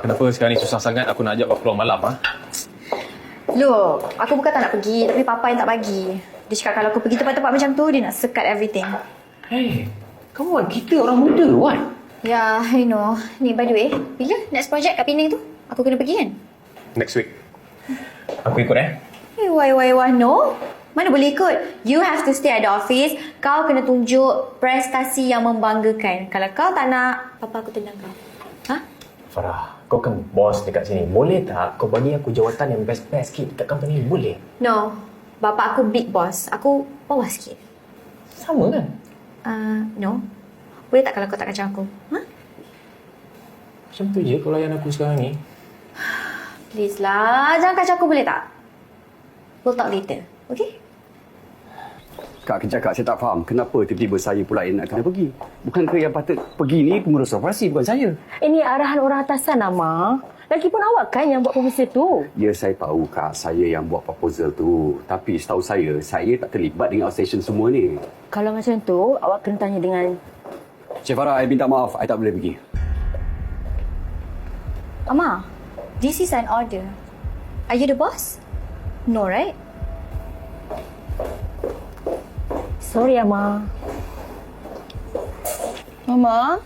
Kenapa sekarang ni susah sangat aku nak ajak kau keluar malam, ha? Look, aku bukan tak nak pergi, tapi papa yang tak bagi. Dia cakap kalau aku pergi tempat-tempat macam tu, dia nak sekat everything. Hey, come on, kita orang muda, Wan. Ya, I know. Ni, by the way, bila next project kat Penang tu? Aku kena pergi kan? Next week. Aku ikut, Why, no? Mana boleh ikut? You have to stay at the office. Kau kena tunjuk prestasi yang membanggakan. Kalau kau tak nak, papa aku tendang kau. Ha? Farah, kau kan bos dekat sini. Boleh tak kau bagi aku jawatan yang best-best sikit dekat company ni? Boleh? No. Bapa aku big boss. Aku bawah sikit. Sama kan? No. Boleh tak kalau kau tak kacau aku? Ha? Macam tu je kau layan aku sekarang ni. Please lah. Jangan kacau aku boleh tak? We'll talk later. Okay? Kak saya tak faham kenapa tiba-tiba saya pula yang nak kena pergi. Bukankah yang patut pergi ni pengurus operasi, bukan saya? Ini arahan orang atasan, Ama. Lagipun awak kan yang buat proposal tu. Ya, saya tahu Kak, saya yang buat proposal tu. Tapi setahu saya tak terlibat dengan outstation semua ni. Kalau macam tu, awak kena tanya dengan... Cik Farah, saya minta maaf, saya tak boleh pergi. Ama, this is an order. Are you the boss? No, right? Sorry, Ama. Mama,